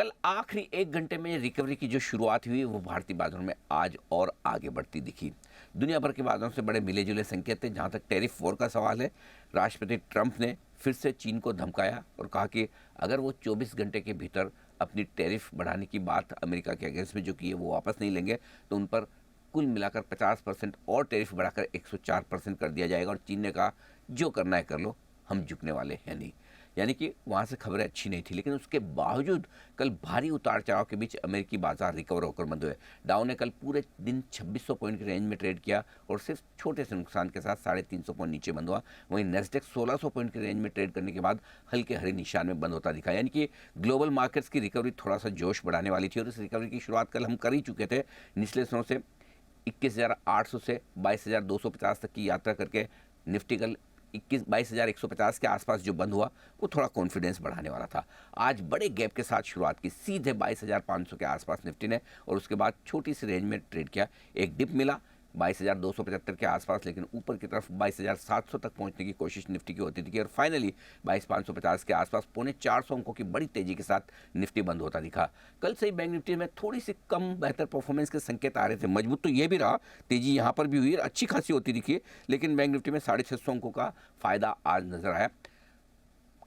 कल आखिरी 1 घंटे में रिकवरी की जो शुरुआत हुई वो भारतीय बाजारों में आज और आगे बढ़ती दिखी। दुनिया भर के बाजारों से बड़े मिले जुले संकेत थे। जहां तक टैरिफ वॉर का सवाल है, राष्ट्रपति ट्रंप ने फिर से चीन को धमकाया और कहा कि अगर वो 24 घंटे के भीतर अपनी टैरिफ बढ़ाने की बात अमेरिका के अगेंस्ट में जो की है वो वापस नहीं लेंगे तो उन पर कुल मिलाकर 50% और टैरिफ बढ़ाकर 104% कर दिया जाएगा। और चीन ने कहा जो करना है कर लो, हम झुकने वाले हैं नहीं। यानी कि वहाँ से खबरें अच्छी नहीं थी, लेकिन उसके बावजूद कल भारी उतार चढ़ाव के बीच अमेरिकी बाजार रिकवर होकर बंद हुए। डाउ ने कल पूरे दिन 2600 पॉइंट की रेंज में ट्रेड किया और सिर्फ छोटे से नुकसान के साथ 350 पॉइंट नीचे बंद हुआ। वहीं नेस्डेक 1600 पॉइंट की रेंज में ट्रेड करने के बाद हल्के हरे निशान में बंद होता दिखा। यानी कि ग्लोबल मार्केट्स की रिकवरी थोड़ा सा जोश बढ़ाने वाली थी और इस रिकवरी की शुरुआत कल हम कर ही चुके थे। निचले स्तरों से 21,800 से 22,250 तक की यात्रा करके निफ्टी कल 22,150 के आसपास जो बंद हुआ वो थोड़ा कॉन्फिडेंस बढ़ाने वाला था। आज बड़े गैप के साथ शुरुआत की, सीधे 22,500 के आसपास निफ्टी ने, और उसके बाद छोटी सी रेंज में ट्रेड किया। एक डिप मिला 22,275 के आसपास, लेकिन ऊपर की तरफ 22,700 तक पहुंचने की कोशिश निफ्टी की होती थी और फाइनली 22,550 के आसपास 450 अंकों की बड़ी तेजी के साथ निफ्टी बंद होता दिखा। कल से ही बैंक निफ्टी में थोड़ी सी कम बेहतर परफॉर्मेंस के संकेत आ रहे थे। मजबूत तो ये भी रहा, तेजी यहाँ पर भी हुई, अच्छी खासी होती दिखी, लेकिन बैंक निफ्टी में 650 अंकों का फायदा आज नजर आया।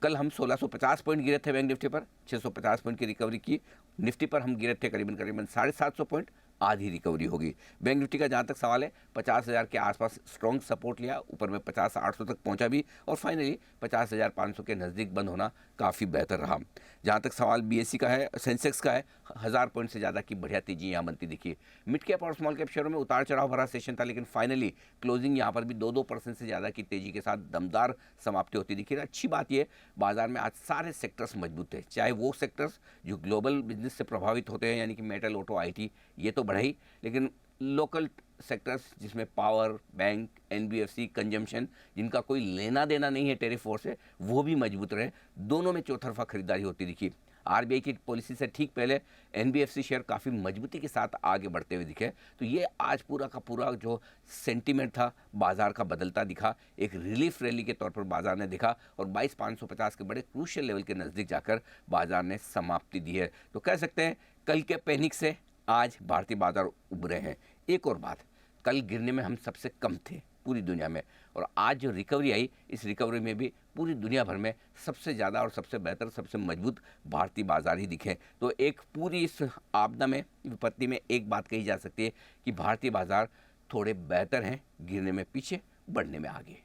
कल हम 1650 पॉइंट गिरे थे बैंक निफ्टी पर, 650 पॉइंट की रिकवरी की। निफ्टी पर हम गिरे थे करीबन 750 पॉइंट, आधी रिकवरी होगी। बैंक निफ्टी का जहाँ तक सवाल है 50,000 के आसपास स्ट्रॉन्ग सपोर्ट लिया, ऊपर में 50,800 तक पहुँचा भी और फाइनली 50,500 के नज़दीक बंद होना काफ़ी बेहतर रहा। जहाँ तक सवाल बीएससी का है, सेंसेक्स का है, 1000 पॉइंट से ज़्यादा की बढ़िया तेजी यहाँ बनती दिखी। मिड कैप और स्मॉल कैप शेयरों में उतार चढ़ाव भरा सेशन था, लेकिन फाइनली क्लोजिंग यहाँ पर भी 2-2% से ज़्यादा की तेजी के साथ दमदार समाप्ति होती दिखी। अच्छी बात यह, बाजार में आज सारे सेक्टर्स मजबूत थे, चाहे वो सेक्टर्स जो ग्लोबल बिजनेस से प्रभावित होते हैं, यानी कि मेटल, ऑटो, आईटी, ये तो बढ़ई, लेकिन लोकल सेक्टर्स जिसमें पावर, बैंक, एनबीएफसी, कंजम्पशन, जिनका कोई लेना देना नहीं है टैरिफ वॉर से, वो भी मजबूत रहे। दोनों में चौतरफा खरीदारी होती दिखी। आरबीआई की पॉलिसी से ठीक पहले एनबीएफसी शेयर काफ़ी मजबूती के साथ आगे बढ़ते हुए दिखे। तो ये आज पूरा का पूरा जो सेंटीमेंट था बाजार का बदलता दिखा। एक रिलीफ रैली के तौर पर बाजार ने दिखा और 22,550 के बड़े क्रूशियल लेवल के नज़दीक जाकर बाजार ने समाप्ति दी है। तो कह सकते हैं कल के पैनिक से आज भारतीय बाजार उभरे हैं। एक और बात, कल गिरने में हम सबसे कम थे पूरी दुनिया में, और आज जो रिकवरी आई, इस रिकवरी में भी पूरी दुनिया भर में सबसे ज़्यादा और सबसे बेहतर, सबसे मजबूत भारतीय बाजार ही दिखे। तो एक पूरी इस आपदा में, विपत्ति में एक बात कही जा सकती है कि भारतीय बाजार थोड़े बेहतर हैं, गिरने में पीछे, बढ़ने में आगे।